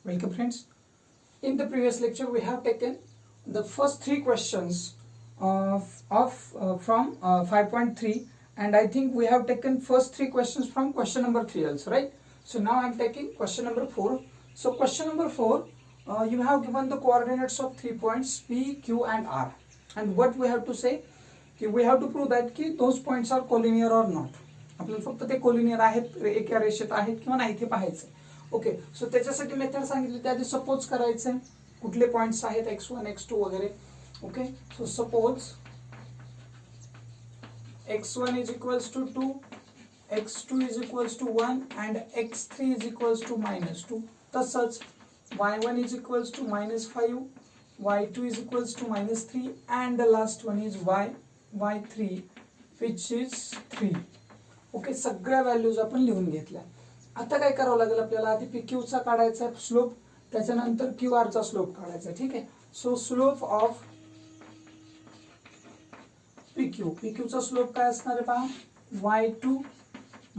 Welcome friends. In the previous lecture we have taken the first three questions from 5.3, and I think we have taken first three questions from question number 3 also, right? So now I am taking question number 4. So question number 4, you have given the coordinates of 3 points P, Q and R, and what we have to say, we have to prove that those points are collinear or not. आपल्याला फक्त ते collinear आहेत, एका रेषेत आहेत किंवा नाही ते पाहायचं. ओके, सो त्याच्यासाठी मेथड सांगितली, त्याआधी सपोज करायचं कुठले पॉइंट्स आहेत x1 x2 वगैरे. Okay, so suppose x1 is equals to 2, x2 is equals to 1 and x3 is equals to -2. तसंच y1 is equals to -5, y2 is equals to -3 and the last one is y3 which is 3. Okay, सगळ्या values आपण लिहून घेतल्या. आता काय करावं लागेल आपल्याला, आधी PQ चा काढायचा स्लोप, त्याच्यानंतर QR चा स्लोप काढायचा. ठीक आहे, सो स्लोप ऑफ PQ चा स्लोप काय असणार आहे पहा, y2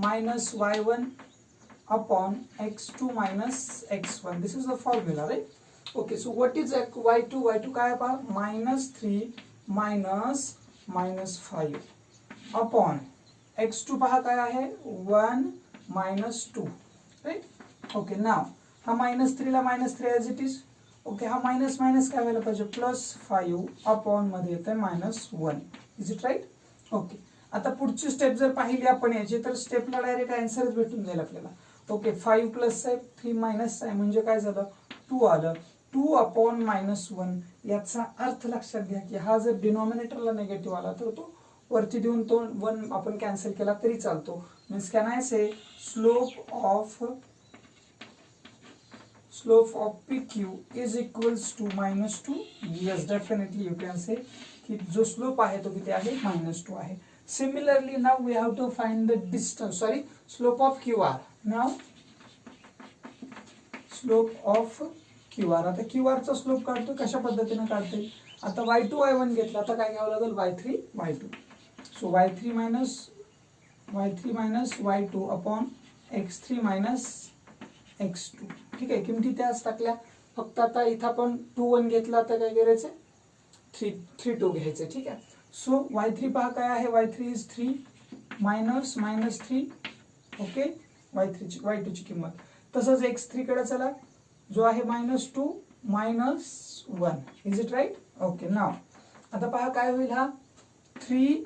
minus y1 upon x2 minus x1. This is the formula, right? Okay, so what is y2 काय पहा, -3 minus -5 अपॉन x2 पहा काय आहे, 1 minus 2, राईट? ओके, नाव हा -3 ला -3 ॲज इट इज. ओके, हा मायनस मायनस काय व्हायला पाहिजे, +5 अपॉन मध्ये येते -1. Is it right? ओके, आता पुढची स्टेप जर पाहिली आपण याची, तर स्टेपला डायरेक्ट आन्सरच भेटून जाईल आपल्याला. ओके, 5 प्लस आहे, 3 मायनस आहे, म्हणजे काय झालं, 2 आलं. 2 अपॉन -1. याचा अर्थ लक्षात घ्या की हा जर डिनॉमिनेटरला निगेटिव्ह आला तर तो वरती देऊन तो 1 आपण कॅन्सल केला तरी चालतो. Means can I say slope of PQ is equals to -2. Yes, definitely you can say की जो स्लोप आहे तो किती आहे, -2 आहे. Similarly now we have to find the distance, slope of QR. Now slope of QR, आता QR चा slope काढतो, कशा पद्धतीने काढता येईल, आता y2 y1 घेतला, आता काय घ्यावं लागेल, y3 y2. So y3 minus y2 upon x3 minus x2. ठीक आहे, किमती त्याच टाकल्या, फक्त आता इथं आपण 2 1 घेतला, आता काय करायचं, 3 2 घ्यायचं. ठीक आहे, सो y3 पहा काय आहे, y3 is 3 minus -3. Okay, y2 ची किंमत. तसंच x3 कडे चला, जो आहे -2 -1. Is it right? Okay, now आता पहा काय होईल, हा 3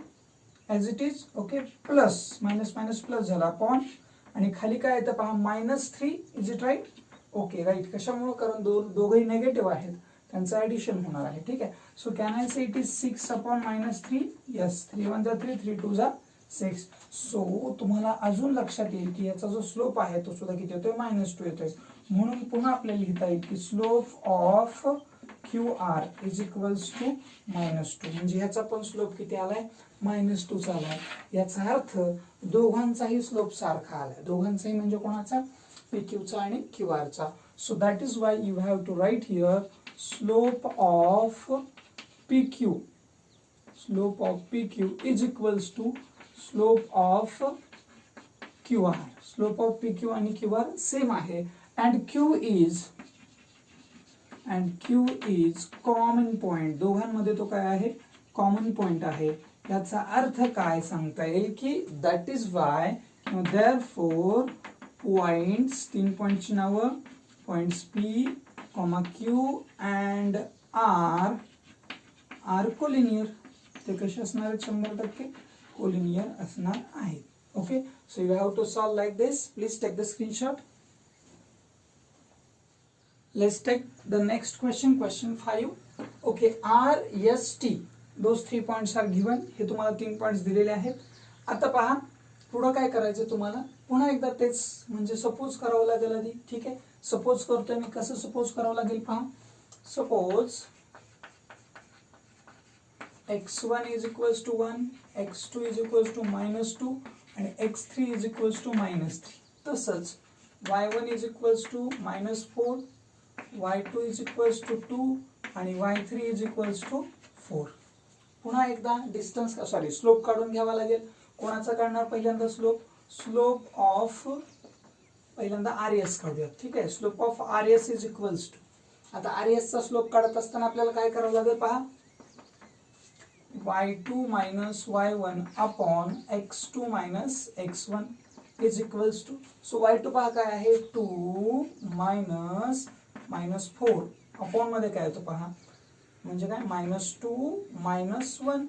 as it is. Okay, plus minus minus plus झाला अपॉन, आणि खाली काय येतं पहा, -3. Is it right? Okay, right. कशामुळे, कारण दोघंही नेगेटिव्ह आहेत, त्यांचं ऍडिशन होणार आहे. ठीक आहे, so can I say it is 6 upon -3. Yes, 3 1 जा 3, 3 2 जा 6. सो तुम्हाला अजून लक्षात येईल की याचा जो स्लोप आहे तो सुद्धा किती येतोय, -2 येतोय. म्हणून पुन्हा आपल्याला लिहिता येईल की slope of QR is equals to -2. म्हणजे ह्याचा पण स्लोप किती आलाय, -2 आलाय. याचा अर्थ दोघांचाही स्लोप सारखा आलाय. दोघांचाही म्हणजे कोणाचा, PQ चा आणि QR चा. So that is why you have to write here slope of PQ is equals to slope of QR. Slope of PQ आणि QR सेम आहे, and Q is common point. दोघांमध्ये तो काय आहे, कॉमन पॉइंट आहे. याचा अर्थ काय सांगता येईल की that is why therefore points, 3 पॉइंटची नावं, points P, Q and R collinear. ते कसे असणार आहेत, 100% कोलिनियर असणार आहेत. Okay, so you have to solve like this. Please take the screenshot. Let's take the next question, question 5. Okay, R, S, T, those 3 points are given. हे तुम्हाला 3 points दिलेले आहेत. आता पहा पुढं काय करायचं तुम्हाला, पुन्हा एकदा तेच, म्हणजे सपोज करावं लागेल आधी. ठीक आहे, सपोज करतोय मी. कसं सपोज करावं लागेल पहा, suppose x1 is equals to 1, x2 is equals to -2 आणि x3 is equals to -3. तसंच y1 is equals to -4, y2 is equals to 2 आणि y3 is equals to 4. पुन्हा एकदा डिस्टन्स, स्लोप काढून घ्यावा लागेल. कोणाचा काढणार पहिल्यांदा स्लोप, स्लोप ऑफ पहिल्यांदा आर एस काढूया. ठीक आहे, slope of R S is equals to, आता आर एस चा स्लोप काढत असताना आपल्याला काय करावं लागेल पहा, y2 minus y1 upon x2 minus x1 is equals to, so y2 पहा काय आहे 2 मायनस मायनस 4 अपॉन मध्ये काय येतो पहा, म्हणजे काय -2 -1.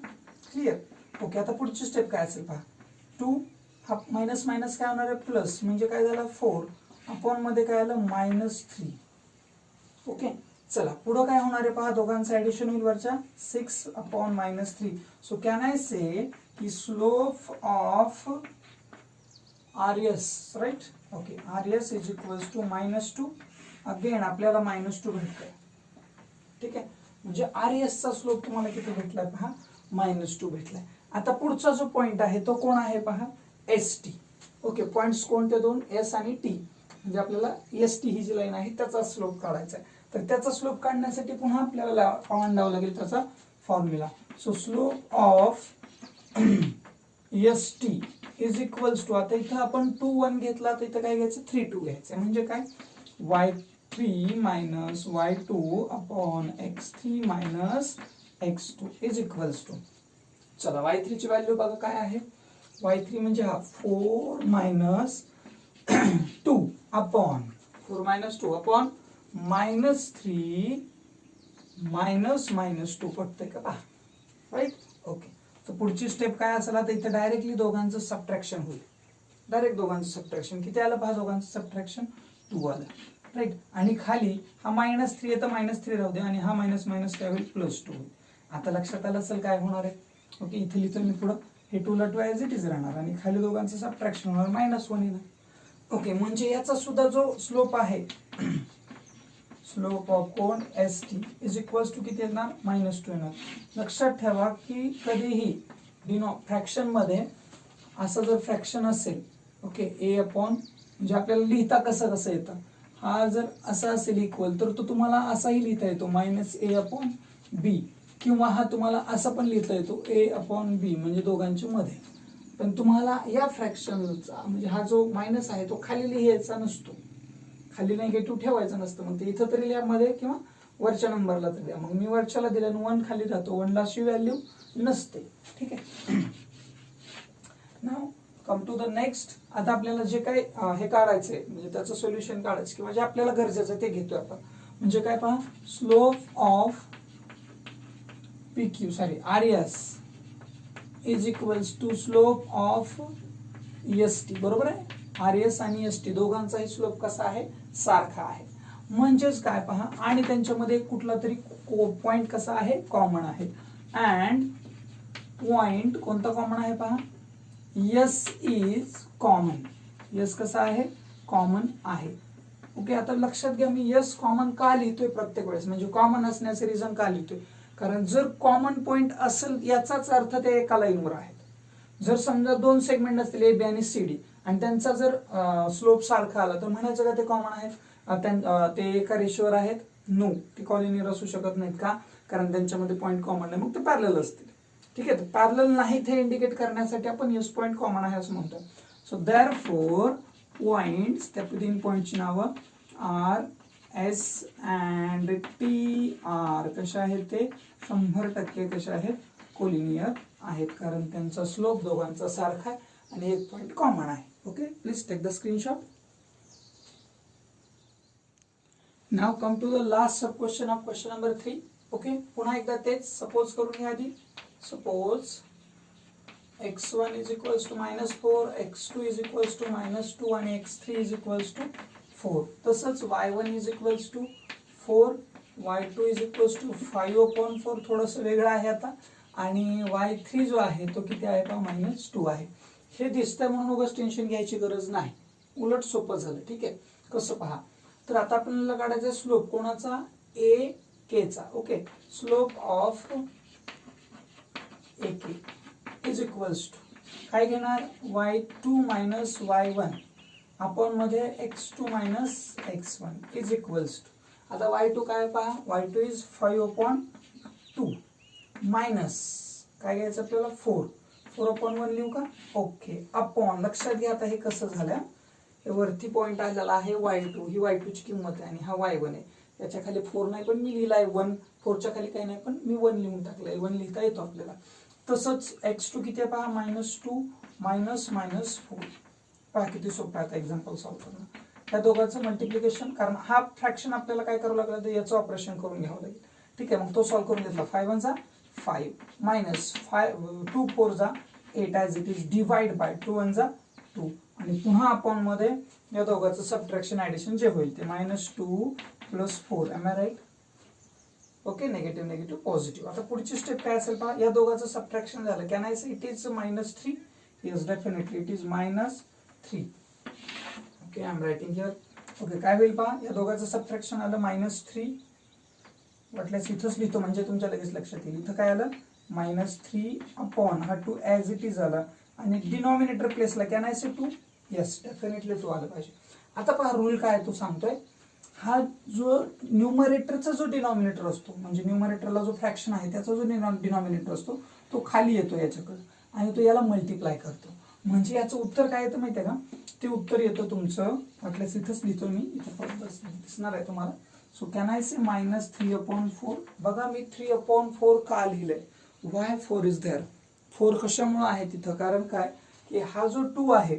क्लिअर. ओके, आता पुढची स्टेप काय असेल पहा, 2 हा मायनस मायनस काय होणार आहे प्लस, म्हणजे काय झालं 4 अपॉन मध्ये काय आलं -3. ओके, चला पुढं काय होणार आहे पहा, दोघांचं ऍडिशन होईल वरच्या 6 upon -3. So can I say की slope of R S, right. Okay, R S is equals to -2. Again आपल्याला -2 भेटतंय. ठीक आहे, म्हणजे आर एस चा स्लोप तुम्हाला किती भेटलाय पहा, -2 भेटलाय. आता पुढचा जो पॉइंट आहे तो कोण आहे पहा, एस टी. ओके, पॉइंट्स कोणते दोन, एस आणि टी, म्हणजे आपल्याला एस टी ही जी लाईन आहे त्याचा स्लोप काढायचा आहे. तर त्याचा स्लोप काढण्यासाठी पुन्हा आपल्याला मांडावं लागेल त्याचा formula. So slope of S T is equals to, आता इथं आपण 2 1 घेतला तर इथं काय घ्यायचं 3 2 घ्यायचं, म्हणजे काय y3 minus y2 upon x3 minus x2 is equals to, चला y3 ची व्हॅल्यू बघा काय आहे, y3 म्हणजे हा 4 minus 2 upon 4 minus 2 upon -3 minus -2 पडतंय का पहा, राईट. ओके, तर पुढची स्टेप काय असेल, आता इथं डायरेक्टली दोघांचं सबट्रॅक्शन होईल. डायरेक्ट दोघांचं सबट्रॅक्शन किती आलं पहा, दोघांचं सबट्रॅक्शन 2 आलं, राईट. आणि खाली हा -3 येतं, -3 राहू दे, आणि हा मायनस मायनस काय होईल +2 होईल. आता लक्षात आलं असेल काय होणार आहे. ओके, इथे लिहितो मी पुढं, हे 2 ला 2 ॲज इट इज राहणार, आणि खाली दोघांचं सबट्रॅक्शन होणार -1 येणार. ओके, म्हणजे याचा सुद्धा जो स्लोप आहे, स्लोप ऑफ कोण S T is equals to किती येणार, -2 येणार. लक्षात ठेवा की कधीही फ्रॅक्शन मध्ये असं जर फ्रॅक्शन असेल, ओके, ए अपॉन, म्हणजे आपल्याला लिहिता कसं येतं, हा जर असा असेल इक्वल, तर तो तुम्हाला असाही लिहिता येतो -a अपॉन बी, किंवा हा तुम्हाला असा पण लिहिता येतो a अपॉन बी, म्हणजे दोघांच्या मध्ये. पण तुम्हाला या फ्रॅक्शनचा म्हणजे हा जो मायनस आहे तो खाली लिहायचा नसतो, खाली निगेटिव्ह ठेवायचं नसतं. मग ते इथं तरी लिहा मध्ये, किंवा वरच्या नंबरला तरी द्या. मग मी वरच्याला दिल्यानं 1 खाली राहतो, 1 ला अशी व्हॅल्यू नसते. ठीक आहे, नाव कम टू द नेक्स्ट. आता आपल्याला जे काही हे काढायचंय, म्हणजे त्याचं सोल्युशन काढायचं, किंवा जे आपल्याला गरजेचं ते घेतोय आपण. म्हणजे काय पहा, slope of P Q sorry R S is equals to slope of S T. बरोबर आहे, आर एस आणि एस टी दोघांचाही स्लोप कसा आहे, सारखा आहे. म्हणजेच काय पहा, आणि त्यांच्यामध्ये कुठला तरी पॉइंट कसा आहे, कॉमन आहे. अँड पॉइंट कोणता कॉमन आहे पहा, एस इज कॉमन. एस कसा आहे, कॉमन आहे. ओके, आता लक्षात घ्या, मी एस कॉमन का लिहितोय प्रत्येक वेळेस, म्हणजे कॉमन असण्याचे रिझन का लिहितोय, कारण जर कॉमन पॉइंट असेल याचाच अर्थ ते एका लाईनवर आहेत. जर समजा 2 सेगमेंट असतील ए बी आणि सी डी, आणि त्यांचा जर स्लोप सारखा आला तर म्हणायचं का ते कॉमन आहेत, ते एका रेषेवर आहेत. नो, ते कॉलिनियर असू शकत नाहीत. का, कारण त्यांच्यामध्ये पॉइंट कॉमन नाही, मग ते पॅरलल असतील. ठीक आहे, तर पॅरलल नाही हे इंडिकेट करण्यासाठी आपण एस पॉइंट कॉमन आहे असं म्हणतो. सो देअरफॉर पॉइंट्स, त्या 3 पॉइंटची नावं R S and T are कशा आहेत, ते 100% कशा आहेत, कोलिनियर आहेत, कारण त्यांचा स्लोप दोघांचा सारखा आहे आणि एक पॉइंट कॉमन आहे. Okay, please take the screenshot. Now come to the last sub question of question number 3. Okay, पुन्हा एकदा तेच सपोज करून घ्या आधी. Suppose x1 is equals to -4, x2 is equals to -2 आणि x3 इज इक्वल्स टू 4. तसंच y1 is equals to 4, y2 is equals to 5/4, थोडंसं वेगळं आहे आता. आणि y3 जो आहे तो किती आहे पहा, -2 आहे. हे दिसतंय म्हणून उगाच टेन्शन घ्यायची गरज नाही, उलट सोपं झालं. ठीक आहे, कसं पहा, तर आता आपल्याला काढायचा स्लोप कोणाचा, ए के चा. Okay, slope of A K is equals to काय घेणार, y2 मायनस y1 आपण मध्ये x2 minus x1 is equals to. आता y2 काय पहा, y2 इज 5/2 मायनस काय घ्यायचं आपल्याला 4/1 लिहू का. ओके, अपॉन, लक्षात घ्या आता हे कसं झालं, हे वरती पॉईंट आलेला आहे y2, ही y2 ची किंमत आहे आणि हा y1 आहे. याच्या खाली 4 नाही पण मी लिहिलाय 1, 4च्या खाली काही नाही पण मी 1 लिहून टाकलंय, 1 लिहिता येतो आपल्याला. तसंच x2 किती आहे पहा, -2 -4. पहा किती सोपं आहे आता एक्झाम्पल सॉल्व्ह करणं. या दोघांचं मल्टिप्लिकेशन, कारण हा फ्रॅक्शन आपल्याला काय करावं लागलं तर याचं ऑपरेशन करून घ्यावं लागेल. ठीक आहे, मग तो सॉल्व्ह करून घेतला. 5 1 5 -5 2 4 8 as it is, divide by 2 1 2, आणि पुन्हा अपॉन मध्ये या दोघांचं सबट्रॅक्शन ऍडिशन जे होईल ते -2 + 4. Am I right? Okay, negative negative positive. आता पुढची स्टेप काय असेल पहा, या दोघांचं सबट्रॅक्शन झालं. Can I say it is -3? Yes, definitely it is -3. Okay, I am writing here. Okay, काय होईल पहा, या दोघांचं सबट्रॅक्शन आलं -3. वाटल्यास इथंच लिहितो म्हणजे तुमच्या लगेच लक्षात येईल. इथं काय आलं, -3 अपॉन हा 2 ॲज इट इज आला आणि डिनॉमिनेटर प्लेसला can I say 2? Yes, definitely 2 आलं पाहिजे. आता पहा रूल काय तो सांगतोय, हा जो न्यूमरेटरचा जो डिनॉमिनेटर असतो, म्हणजे न्यूमरेटरला जो फ्रॅक्शन आहे त्याचा जो डिनॉमिनेटर असतो तो खाली येतो याच्याकडे आणि तो याला मल्टिप्लाय करतो. म्हणजे याचं उत्तर काय येतं माहिती आहे का, ते उत्तर येतं तुमचं, वाटल्यास इथंच लिहितो मी, इथं दिसणार आहे तुम्हाला. सो कॅन आय से -3/4. बघा मी 3/4 का लिहिलंय, वाय 4 इज देअर. 4 कशामुळे आहे तिथं, कारण काय की हा जो 2 आहे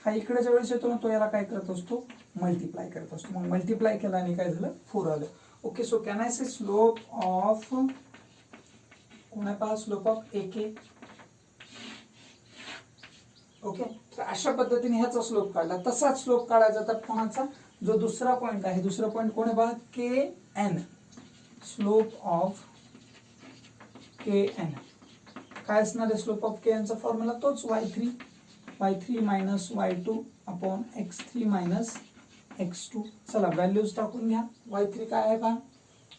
हा इकडे ज्या वेळेस येतो ना तो याला काय करत असतो, मल्टिप्लाय करत असतो. मग मल्टिप्लाय केला आणि काय झालं, 4 आलं. Okay, so can I say slope of, कोण आहे पहा, स्लोप ऑफ AK. ओके, तर अशा पद्धतीने ह्याचा स्लोप काढला. तसाच स्लोप काढायचा तर कोणाचा, जो दुसरा पॉईंट आहे, दुसरा पॉईंट कोण आहे पहा, KN. स्लोप ऑफ KN काय असणार आहे, स्लोप ऑफ KN चा फॉर्म्युला तोच y3 - y2 upon x3 - x2. चला व्हॅल्यूज टाकून घ्या. y3 काय आहे पहा,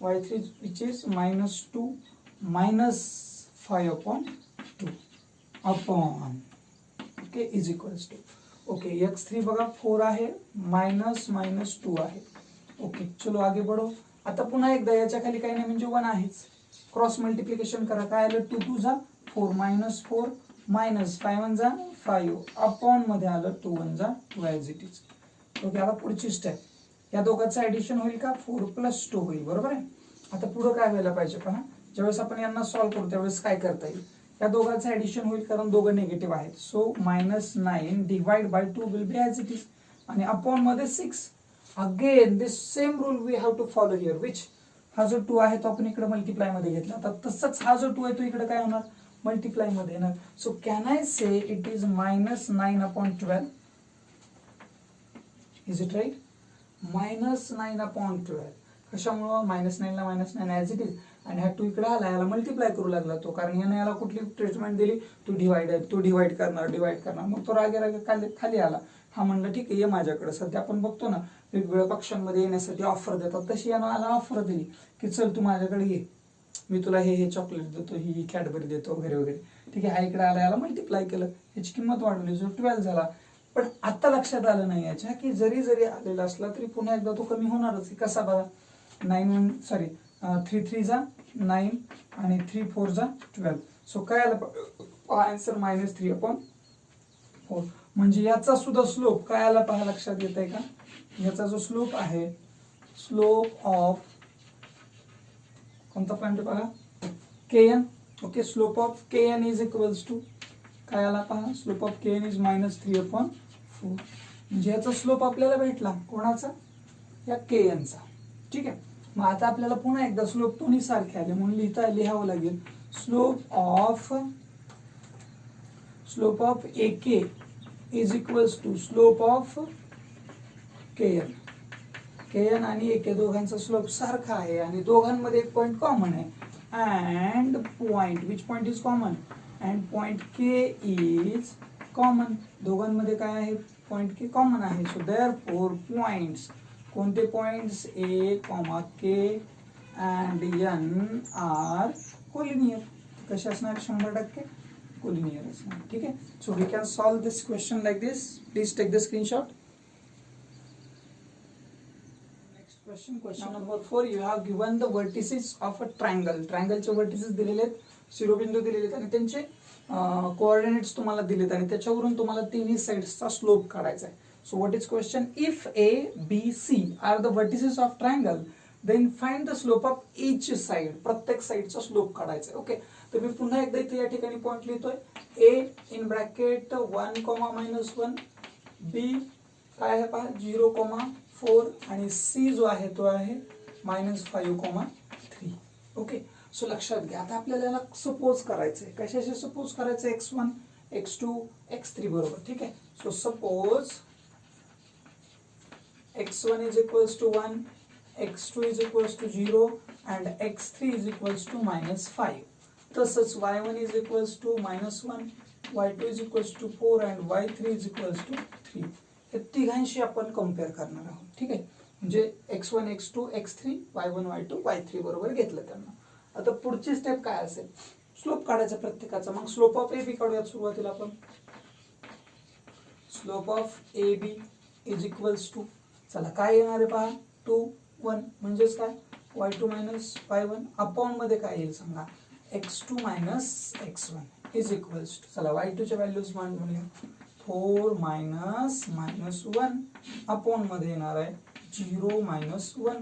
y3 which is -2 - 5/2 upon, okay, is equals to, okay, x3 बघा 4 आहे, -2 आहे. ओके, चलो आगे बढ़ो. आता पुन्हा एकदा याच्या खाली काही नाही म्हणजे 1 आहेच. क्रॉस मल्टिप्लिकेशन करा. काय आलं, 2 2 = 4 -4 -5 1 = 5 अपॉन मध्ये आलं 2 1 = 2 ॲज इट इज. ओके, आता पुढची स्टेप, या दोघांचं ऍडिशन होईल का, 4 + 2 होईल, बरोबर आहे. आता पुढे काय व्हायला पाहिजे पहा, ज्यावेळेस आपण यांना सॉल्व्ह करू त्यावेळेस काय करता येईल, या दोघांचं ऍडिशन होईल कारण दोघं निगेटिव्ह आहेत. So -9 divide by 2 will be as it is, आणि अपॉन मध्ये 6. Again this same rule we have to follow here, which, हा जो 2 आहे तो आपण इकडे मल्टिप्लाय मध्ये घेतला, तर तसंच हा जो 2 आहे तो इकडे काय होणार, मल्टिप्लाय मध्ये येणार. So can I say it is -9/12. Is it right, -9/12. कशामुळं, -9 ला -9 ॲज इट इज, आणि हा 2 इकडे आला, याला मल्टिप्लाय करू लागला तो, कारण याने याला कुठली ट्रीटमेंट दिली, तो डिवाइड करणार, मग तो रागे खाली आला. हा म्हणलं ठीक आहे, ये माझ्याकडे. सध्या आपण बघतो ना वेगवेगळ्या पक्षांमध्ये येण्यासाठी ऑफर देतात, तशी यानं आला ऑफर दिली की चल तू माझ्याकडे ये, मी तुला हे चॉकलेट देतो, ही कॅडबरी देतो वगैरे वगैरे. ठीक आहे, हा इकडे आला, याला मल्टिप्लाय केलं, याची किंमत वाढवली, जो 12 झाला. पण आता लक्षात आलं नाही याच्या की जरी आलेला असला तरी पुन्हा एकदा तो कमी होणारच. कसा बघा, 3 3 = 9 आणि 3 4 = 12. सो काय आलं आन्सर, -3/4. म्हणजे याचा सुद्धा स्लोप काय आला पहा, लक्षात येत आहे का, याचा जो स्लोप आहे, स्लोप ऑफ कोणता पॉईंट बघा, KN. Okay, slope of KN is equals to काय आला पहा, स्लोप ऑफ KN इज -3/4. म्हणजे याचा स्लोप आपल्याला भेटला, कोणाचा, या KN चा. ठीक आहे, मग आता आपल्याला पुन्हा एकदा स्लोप दोन्ही सारखे आले म्हणून लिहावं लागेल, slope of AK is equals to slope of KN. KN आणि AK दोघांचा स्लोप सारखा आहे आणि दोघांमध्ये एक पॉइंट कॉमन आहे, and point, which point is common, and point K is common. दोघांमध्ये काय आहे, पॉइंट K कॉमन आहे. सो देअरफॉर पॉइंट्स, कोणते points, A, K and N are collinear. कसे असणार, 100% कोलिनियर असणार. ठीक आहे, so we can solve this question like this. Please take the screenshot. Question number 4, you have given the vertices of a triangle. ट्रायंगलचे vertices दिलेले आहेत, शिरोबिंदू दिलेले आहेत आणि त्यांचे कोऑर्डिनेट्स तुम्हाला दिलेत आणि त्याच्यावरून तुम्हाला तिन्ही साइड्सचा स्लोप काढायचा आहे. So what is question? If A, B, C are the vertices of triangle, then find the slope of each side. प्रत्येक साइडचा स्लोप काढायचा आहे. ओके, तर मी पुन्हा एकदा इथे या ठिकाणी पॉइंट लिहितोय. A इन ब्रॅकेट 1, -1, B काय आहे पहा 0,4 आणि C जो आहे तो आहे -5,3. ओके, सो लक्षात घ्या. आता आपल्याला याला सपोज करायचंय. कशाशी सपोज करायचं? x1, x2, x3 बरोबर. ठीक आहे. So suppose x1 is equals to 1, x2 is equals to 0 and x3 is equals to -5. तसंच y1 is equals to -1, y2 is equals to 4 and y3 is equals to 3. हे तिघांशी आपण compare करणार आहोत. ठीक आहे, म्हणजे x1, x2, x3, y1, y2, y3 बरोबर घेतलं त्यांना. आता पुढची स्टेप काय असेल? स्लोप काढायचा प्रत्येकाचा. मग स्लोप ऑफ ए बी काढूयात सुरुवातीला आपण. Slope of A B is equals to, चला काय येणार आहे पहा 2, 1 म्हणजेच काय y2 - y1 अपॉन मध्ये काय येईल सांगा x2 - x1 is equals to, चला y2 च्या व्हॅल्यूज म्हणूया 4 - -1 अपॉन मध्ये येणार आहे 0 - 1.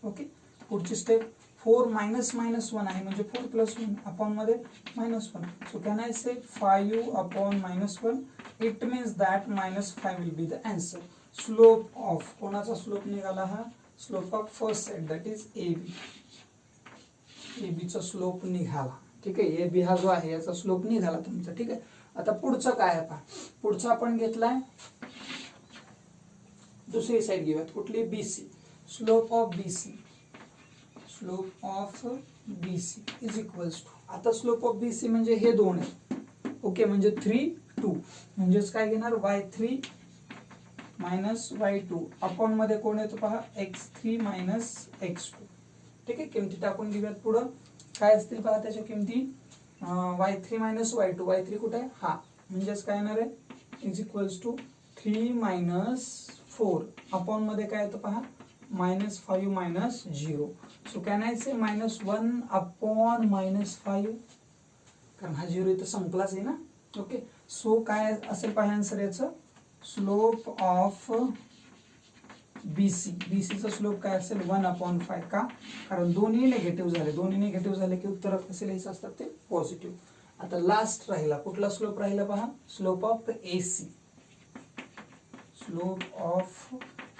ओके, पुढची स्टेप 4 - -1 आहे म्हणजे 4 + 1 अपॉन मध्ये -1. So can I say 5 upon -1? It means that -5 will be the answer. Slope of कोणाचा स्लोप निघाला? हा slope of first side that is A B. A B चा स्लोप निघाला. ठीक आहे, ए बी हा जो आहे याचा स्लोप निघाला तुमचा. ठीक आहे, आता पुढचं काय आहे पहा. पुढचं आपण घेतलाय दुसरी साइड घेऊयात. कुठली? BC. Slope of BC, slope of BC is equals to, आता स्लोप ऑफ बीसी म्हणजे हे दोन आहे. ओके, म्हणजे 3, 2 म्हणजेच काय घेणार y3 - y2 अपॉन मध्ये कोण येतो पहा x3 - x2. ठीक आहे, किमती टाकून घेऊयात. पुढं काय असतील पहा त्याच्या किमती. y3 - y2, y3 कुठे आहे? हा, म्हणजेच काय येणार आहे इज इक्वल्स टू 3 - 4 अपॉन मध्ये काय येतं पहा -5 - 0. So can I say -1 upon -5, कारण हा 0 इथं संपलाच आहे ना. ओके, सो काय असेल पहा आन्सर याचं. स्लोप ऑफ बीसी, बीसीचा स्लोप काय असेल 1/5. का? कारण दोन्ही निगेटिव्ह झाले. दोन्ही निगेटिव्ह झाले की उत्तर कसे लिहायचे असतात ते पॉझिटिव्ह. आता लास्ट राहिला कुठला स्लोप राहिला पहा slope of AC. Slope of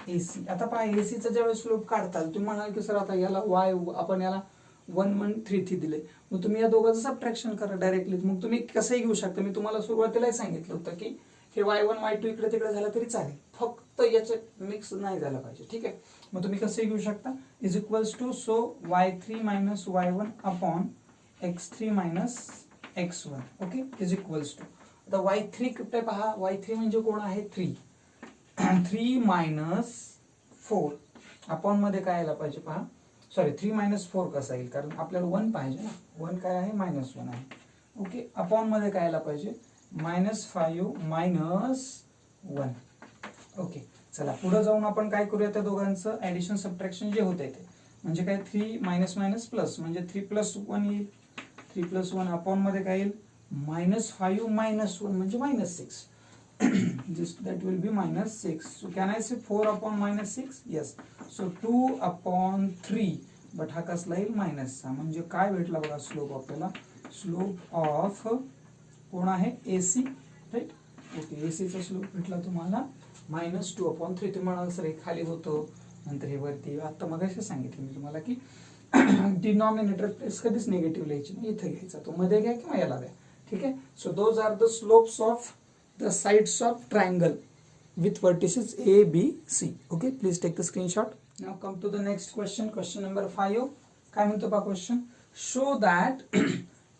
AC. आता पहा एसीचा ज्यावेळेस स्लोप काढताल तुम्ही म्हणाल की सर आता याला वाय आपण याला 1/3 दिले, मग तुम्ही या दोघांचं सबट्रॅक्शन करा डायरेक्टली. मग तुम्ही कसंही घेऊ शकता. मी तुम्हाला सुरुवातीलाही सांगितलं होतं की हे y1 y2 इकडे तिकडे झालं तरी चालेल, फक्त याचे मिक्स नाही झालं पाहिजे. ठीक आहे, मग तुम्ही कसंही घेऊ शकता. Is equals to so y3 - y1 upon x3 - x1. Okay, is equals to, आता y3 कुठे पहा y3 म्हणजे कोण आहे 3. 3 - 4 अपॉन मध्ये काय यायला पाहिजे पहा. सॉरी 3 - 4 कसं येईल, कारण आपल्याला 1 पाहिजे ना. 1 काय आहे -1 आहे. ओके, अपॉन मध्ये काय यायला पाहिजे -5 - 1. ओके, चला पुढे जाऊन आपण काय करूया त्या दोघांचं ऍडिशन सबट्रॅक्शन जे होते ते. म्हणजे काय 3 - प्लस म्हणजे 3 + 1 येईल. 3 + 1 अपॉन मध्ये काय येईल -5 - 1 म्हणजे -6. that will be -6. So can I say 4 upon -6? Yes. So 2/3. But हा कसला येईल -6. म्हणजे काय भेटला बघा स्लोप आपल्याला. स्लोप ऑफ कोण आहे एसी, राईट. ओके, एसीचा स्लोप भेटला तुम्हाला -2/3. तुम्ही म्हणाल सर हे खाली होतं नंतर हे वरती. आता मग असे सांगितलं मी तुम्हाला की डिनॉमिनेटर कधीच निगेटिव्ह लिहायची नाही, इथे घ्यायचा. तो मध्ये घ्या किंवा याला द्या. ठीक आहे, so those are the slopes of the sides of triangle with vertices A, B, C. Okay, please take the screenshot. Now come to the next question. Question number 5. काय म्हणतो पहा question. Show that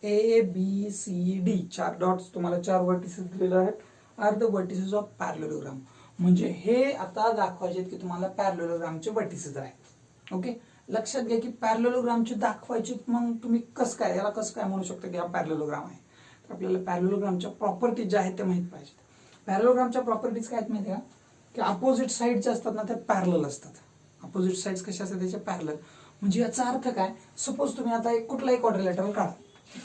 A, B, C, D 4 dots तुम्हाला 4 vertices दिलेले आहेत are the vertices of parallelogram. म्हणजे हे आता दाखवायचे की तुम्हाला पॅरलेलोग्रामचे वर्टिसेस आहेत. ओके, लक्षात घ्या की पॅरलेलोग्रामचे दाखवायचे मग तुम्ही कसं काय याला कसं काय म्हणू शकता की हा पॅरलेलोग्राम आहे. आपल्याला पॅरलेलोग्रामच्या प्रॉपर्टीज ज्या आहेत त्या माहित पाहिजेत. पॅरलेलोग्रामच्या प्रॉपर्टीज काय आहेत माहिती आहे का, की अपोजिट साइड जे असतात ना त्या पॅरलल असतात. अपोजिट साइड्स कशा असतात त्याच्या पॅरलल. म्हणजे याचा अर्थ काय, सपोज तुम्ही आता एक कुठलाही क्वाड्रिलॅटरल काढा.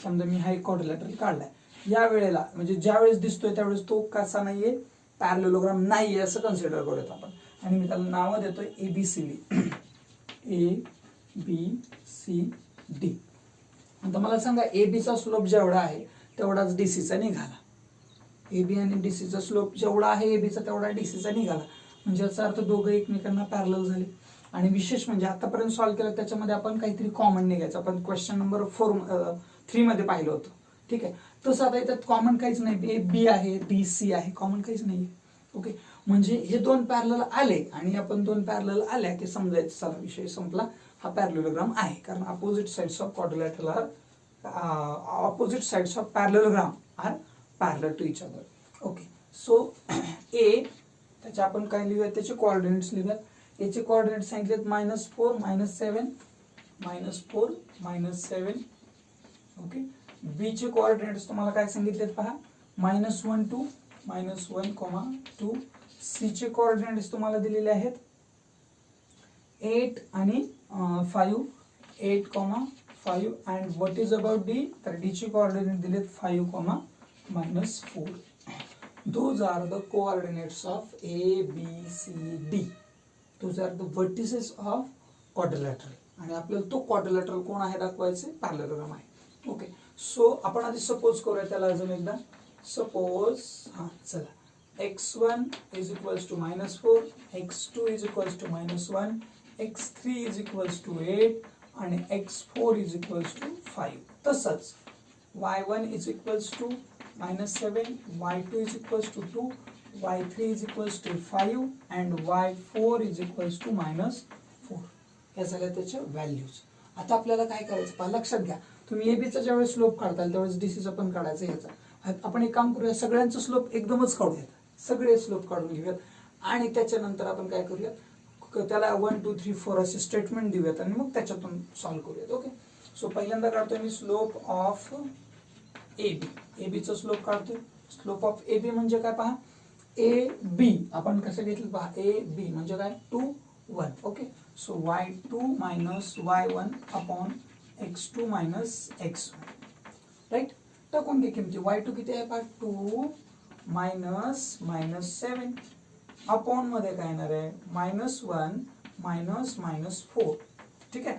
समजा मी हा एक क्वाड्रिलॅटरल काढलाय. या वेळेला म्हणजे ज्या वेळेस दिसतोय त्यावेळेस तो कसा नाहीये पॅरलेलोग्राम नाही आहे असं कन्सिडर करूयात आपण. आणि मी त्याला नावं देतोय ABCD. ABCD. आता मला सांगा ABचा स्लोप जेवढा आहे तेवढाच DCचा निघाला. AB आणि DCचा स्लोप जेवढा आहे ABचा तेवढा DCचा निघाला. म्हणजे याचा अर्थ दोघं एकमेकांना पॅरलल झाले. आणि विशेष म्हणजे आतापर्यंत सॉल्व्ह केलं त्याच्यामध्ये आपण काहीतरी कॉमन निघायचं. आपण क्वेश्चन नंबर 3 मध्ये पाहिलं होतं. ठीक आहे. तसं आता याच्यात कॉमन काहीच नाही. B आहे, BC आहे, कॉमन काहीच नाही. ओके. म्हणजे हे दोन पॅरलल आले आणि आपण दोन पॅरलल आल्या की समजायचं चला विषय संपला, हा पॅरलेलोग्राम आहे. कारण opposite sides of quadrilateral are opposite sides of parallelogram are parallel to each other. Okay. So A त्याचे आपण काय लिहूयात, त्याचे कोऑर्डिनेट्स लिहूयात. याचे कोऑर्डिनेट्स सांगितलेत -4 -7 -4 -7. ओके. B चे कोऑर्डिनेट्स तुम्हाला काय सांगितलेत पहा, -1 2 -1, 2. C चे कोऑर्डिनेट्स तुम्हाला दिलेले आहेत 8 आणि 5, 8, 5. And what is about D, तर D चे कोऑर्डिनेट दिलेत 5, -4. Those are the coordinates of A, B, C, D. Those are the vertices of quadrilateral. आणि आपल्याला तो क्वाड्रिलॅटरल कोण आहे दाखवायचे, पॅरलेलोग्राम आहे. ओके. सो आपण आधी सपोज करूया त्याला अजून एकदा. सपोज चला x1 is equals to -4, x2 is equals to -1, x3 is equals to 8 आणि x4 इज इक्वल्स टू 5. तसंच y1 is equals to -7, y2 is equals to 2, y3 is equals to 5 and y4 is equals to -4. हे झाल्या त्याच्या values. आता आपल्याला काय करायचं पहा, लक्षात घ्या. तुम्ही एबीचा ज्यावेळेस स्लोप काढताल त्यावेळेस डीसीचा पण काढायचा ह्याचा. आपण एक काम करूया, सगळ्यांचं स्लोप एकदमच काढूयात, सगळे स्लोप काढून घेऊयात आणि त्याच्यानंतर आपण काय करूयात, त्याला 1 2 3 4 असे स्टेटमेंट देऊयात आणि मग त्याच्यातून सॉल्व्ह करूयात. ओके. सो पहिल्यांदा काढतोय मी स्लोप ऑफ AB. एबीचा स्लोप काढतोय. स्लोप ऑफ AB म्हणजे काय पहा, AB आपण कसं घेतलं पहा, AB म्हणजे काय 2 1. Okay. So y2 y1 upon x2 x1. Right. टाकून घे किमती. y2 किती आहे पहा, 2 -7 अपॉन मध्ये काय येणार आहे, -1 -4. ठीक आहे.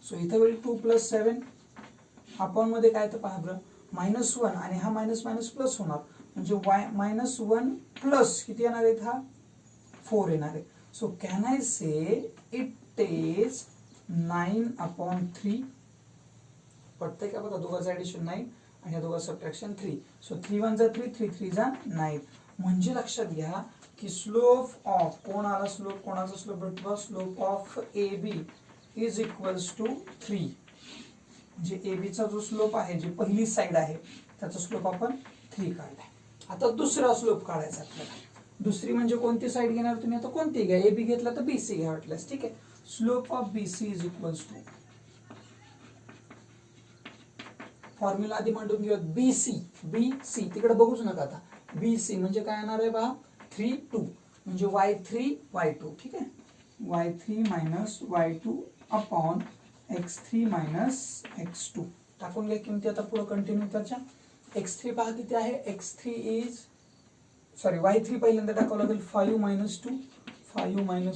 सो इथं वेळ 2 + 7 अपॉन मध्ये काय तर पहा बरं, -1 आणि हा मायनस प्लस होणार म्हणजे -1 प्लस किती येणार आहे, हा 4 येणार आहे. So can I say it is 9/3. पडतंय का बघा, दोघांचं ऍडिशन 9 आणि या दोघांचं सबट्रॅक्शन 3. सो 3 1 जा 3, 3 3 जा 9. म्हणजे लक्षात घ्या की स्लोप ऑफ कोणाला स्लोप, कोणाचा स्लोप भेटतो, slope of AB is equals to 3. म्हणजे एबीचा जो स्लोप आहे, जी पहिली साइड आहे त्याचा स्लोप आपण 3 काढलाय. आता दुसरा स्लोप काढायचा आपल्याला. दुसरी म्हणजे कोणती साइड घेणार तुम्ही, आता कोणती घ्या, एबी घेतला तर BC घ्या वाटल्यास. ठीक आहे. Slope of BC is equals to, formula आधी मांडून घेऊया, BC तिकडे बघूच नका आता. BC म्हणजे काय येणार आहे पहा, 3 2 म्हणजे y3 y2. ठीक आहे. y3 y2 upon x3 x2. टाकून घ्या किमती आता पुढे कंटिन्यू त्याच्या. x3 पहा किती आहे, x3 इज y3 पहिल्यांदा टाकावं लागेल 5 -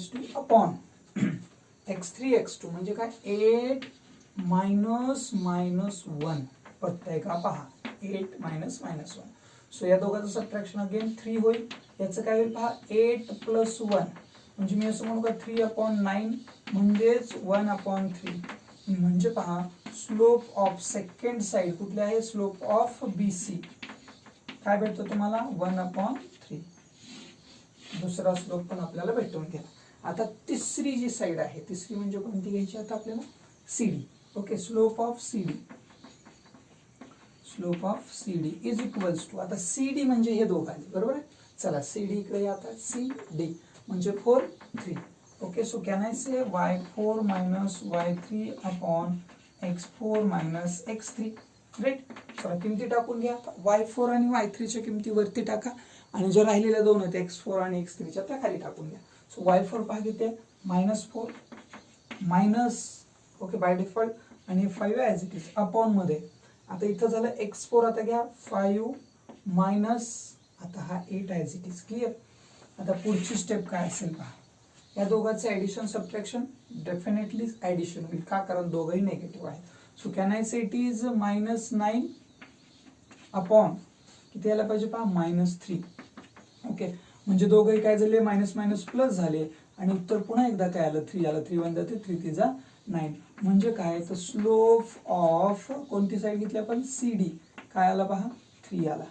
2 अपॉन x3 x2 म्हणजे काय 8 -1. पडतंय का पहा, 8 -1. सो या दोघांचं सबट्रॅक्शन अगेन 3 होईल. याचं काय होईल पहा, 8 + 1 म्हणजे मी असं म्हणू का 3/9 म्हणजेच 1/3. म्हणजे पहा स्लोप ऑफ सेकंड साइड कुठले आहे, स्लोप ऑफ BC काय भेटतो तुम्हाला, 1/3. दुसरा स्लोप पण आपल्याला भेटून गेला. आता तिसरी जी साइड आहे, तिसरी म्हणजे कोणती घ्यायची आता आपल्याला, CD. Okay. Slope of CD is equals to, आता CD म्हणजे हे दोघं आले बरोबर आहे. चला CD इकडे या आता, CD म्हणजे 4 3. Okay. So can I say y4 y3 upon x4 x3. Right. चला किमती टाकून घ्या. y4 आणि y3 च्या किमती वरती टाका आणि जे राहिलेल्या दोन आहेत x4 आणि x3 च्या त्या खाली टाकून घ्या. सो y4 पहा किती आहे, -4 मायनस, ओके बाय डिफॉल्ट, आणि 5 ॲज इट इज अपॉन मध्ये. आता इथं झालं x4, आता घ्या 5 - आता हा 8 ॲज इट इज. क्लिअर. आता पुढची स्टेप काय असेल पहा. या दोघांचं ॲडिशन सबट्रॅक्शन, डेफिनेटली ॲडिशन होईल. का? कारण दोघंही निगेटिव्ह आहेत. So can I say it is -9 upon किती यायला पाहिजे पहा, -3. ओके, म्हणजे दोघंही काय झाले, मायनस मायनस प्लस झाले आणि उत्तर पुन्हा एकदा काय आलं, 3 आलं. 3 1 जाते, 3 3 जा 9. म्हणजे काय, तर स्लोप ऑफ कोणती साईड घेतली आपण, CD, काय आला पहा, 3 आला.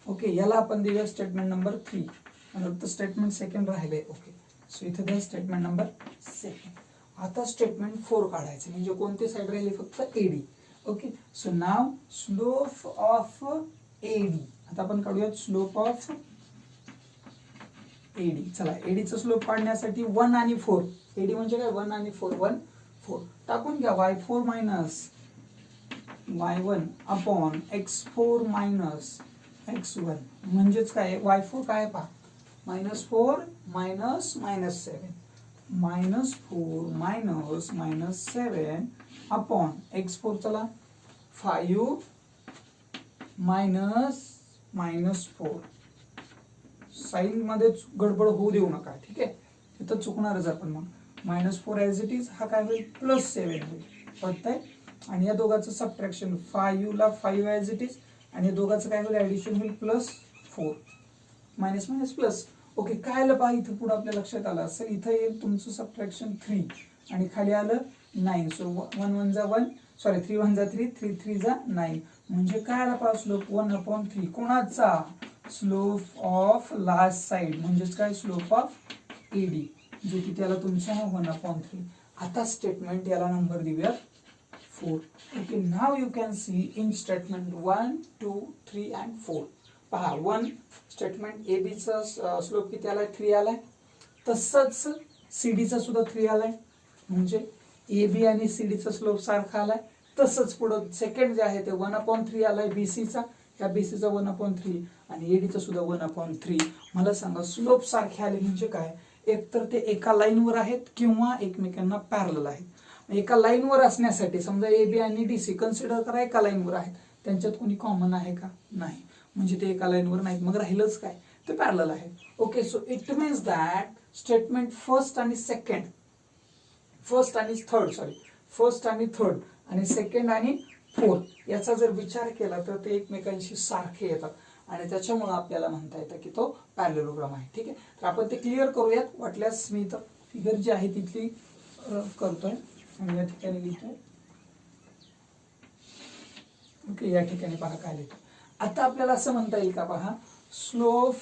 ओके, याला आपण देऊया स्टेटमेंट नंबर 3 आणि फक्त स्टेटमेंट सेकंड राहिले. ओके, सो इथे द्या स्टेटमेंट नंबर सेकंड. आता स्टेटमेंट 4 काढायचे, म्हणजे कोणती साईड राहिली, फक्त AD. Okay, so now slope of AD. आता आपण काढूयात स्लोप ऑफ AD. चला, ADचा स्लोप काढण्यासाठी 1 आणि 4, AD म्हणजे काय, 1 आणि 4, 1 4 टाकून घ्या. y4 minus y1 upon x4 minus x1, म्हणजेच काय, y4 काय पहा, -4 मायनस -7, -4 मायनस -7 अपॉन x4, चला 5 मायनस -4. साइन मध्ये गडबड होऊ देऊ नका, ठीक आहे, तिथं चुकणारच आपण. मग -4 ॲज इट इज, हा काय होईल, +7 होईल. कळतंय. आणि या दोघांचं सबट्रॅक्शन, 5 ला 5 ॲज इट इज, आणि या दोघांचं काय होईल, ॲडिशन होईल +4, मायनस मायनस प्लस. ओके, काय आलं पहा, इथं पुढे आपल्या लक्षात आलं असेल, इथं येईल तुमचं सबट्रॅक्शन 3 आणि खाली आलं 9. सो 1 1 जा 1, सॉरी 3 1 जा 3, 3 3 जा 9. म्हणजे काय आला पहा, स्लोप 1/3. कोणाचा, स्लोप ऑफ लास्ट साइड, म्हणजेच काय, स्लोप ऑफ AD, जो की त्याला तुमचा 1/3. आता स्टेटमेंट याला नंबर देऊयात 4. Okay, now you can see in statement 1 2 3 and 4. पहा, 1 स्टेटमेंट ABचा स्लोप किती आलाय, 3 आलाय. तसंच CDचा सुद्धा 3 आलाय, म्हणजे AB आणि CDचा स्लोप सारखा आलाय. तसंच पुढं सेकंड जे आहे ते 1/3 आलाय BCचा, या BCचा 1/3 आणि ADचा सुद्धा 1/3. मला सांगा, स्लोप सारखे आले म्हणजे काय, एकतर ते एका लाईनवर आहेत किंवा एकमेकांना पॅरलल आहेत. एका लाईनवर असण्यासाठी समजा AB आणि DC कन्सिडर करा एका लाईनवर आहेत, त्यांच्यात कोणी कॉमन आहे का, नाही, म्हणजे ते एका लाईनवर नाहीत. मग राहिलंच काय, ते पॅरलल आहे. Okay, so it means that statement first आणि थर्ड आणि सेकंड आणि फोर्थ याचा जर विचार केला तर ते एकमेकांशी सारखे येतात आणि त्याच्यामुळे आपल्याला म्हणता येतं की तो पॅरलेलोग्राम आहे. ठीक आहे, तर आपण ते क्लिअर करूयात. वाटल्यास मी तर फिगर जी आहे तिथली करतोय आणि या ठिकाणी लिहितोय. ओके, या ठिकाणी पहा काय लिहितो. आता आपल्याला असं म्हणता येईल का, पहा, slope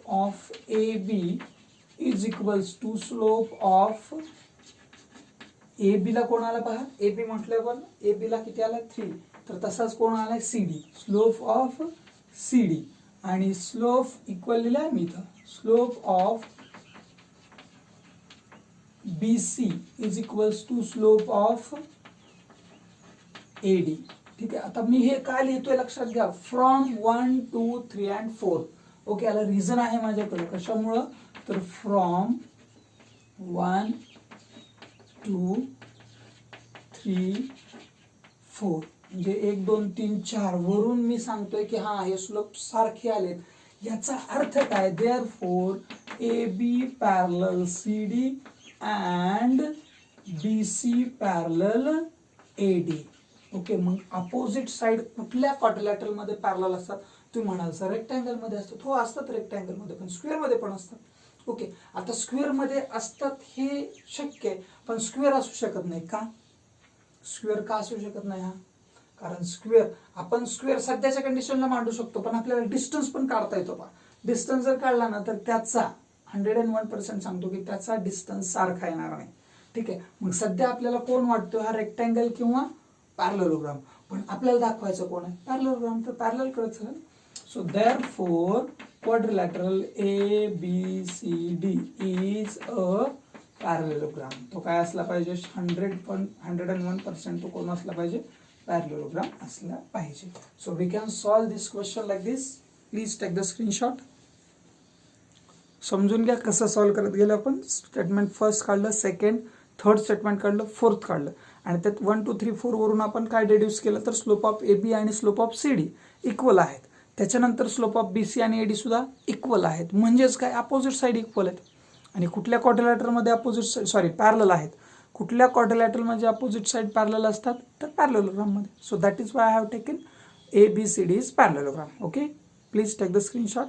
of AB is equals to slope of AB ला कोण आला पहा, AB म्हटल्यावर AB ला किती आला 3, तर तसाच कोण आलाय CD, स्लोप ऑफ CD आणि स्लोप इक्वल लिहिलाय मी इथं, slope of BC is equals to slope of AD. ठीक आहे, आता मी हे काय लिहितोय लक्षात घ्या, फ्रॉम 1 2 3 अँड 4. ओके, याला रिझन आहे माझ्याकडे, कशामुळं, तर फ्रॉम 1 2 3 4 म्हणजे 1 2 3 4 वरून मी सांगतोय की हा हे स्लोप सारखे आलेत. याचा अर्थ काय, therefore AB parallel CD and BC parallel AD. Okay, मग अपोजिट साइड कुठल्या क्वाड्रिलॅटरल मध्ये पॅरलल असतात, तुम्ही म्हणाल सर रेक्टँगल मध्ये असतात. हो, असतात रेक्टँगल मध्ये, पण स्क्वेअर मध्ये पण असतात. ओके, आता स्क्वेअर मध्ये असतात हे शक्य आहे, पण स्क्वेअर असू शकत नाही का, स्क्वेअर का असू शकत नाही, हा कारण आपण स्क्वेअर सध्याच्या कंडिशनला मांडू शकतो, पण आपल्याला डिस्टन्स पण काढता येतो. पहा, डिस्टन्स जर काढला ना तर त्याचा 101% सांगतो की त्याचा डिस्टन्स सारखा येणार नाही. ठीक आहे, मग सध्या आपल्याला कोण वाटतो, हा रेक्टँगल किंवा पॅरलेलोग्राम, पण आपल्याला दाखवायचं कोण आहे, पॅरलेलोग्राम, तर पॅरलल कडे चला. So therefore quadrilateral ABCD is a parallelogram. तो काय असला पाहिजे, 101% तो कोण असला पाहिजे, पॅरलेलोग्राम असला पाहिजे. So we can solve this question like this. Please take the screenshot. समजून घ्या कसं सॉल्व करत गेलं आपण. स्टेटमेंट फर्स्ट काढलं, सेकंड, थर्ड स्टेटमेंट काढलं, फोर्थ काढलं. आणि त्यात 1 2 3 4 वरून आपण काय डिड्यूस केलं तर स्लोप ऑफ ए बी आणि slope of C D equal आहेत. त्याच्यानंतर स्लोप ऑफ बी सी आणि ए डी सुद्धा इक्वल आहेत. म्हणजेच काय अपोजिट साईड इक्वल आहेत. आणि कुठल्या क्वाड्रिलॅटरलमध्ये अपोजिट पॅरलल आहेत. कुठल्या क्वाड्रिलॅटरलमध्ये अपोजिट साईड पॅरलल असतात तर पॅरलेलोग्राममध्ये. So that is why I have taken A B C D is parallelogram. Okay, please take the screenshot.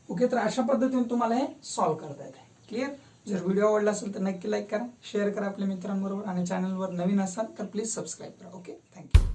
Okay, तर अशा पद्धतीने तुम्हाला हे सॉल्व्ह करता येते. क्लिअर. जर व्हिडिओ आवडला असेल तर नक्की लाईक करा, शेअर करा आपल्या मित्रांबरोबर आणि चॅनलवर नवीन असाल तर प्लीज सबस्क्राईब करा. Okay, thank you.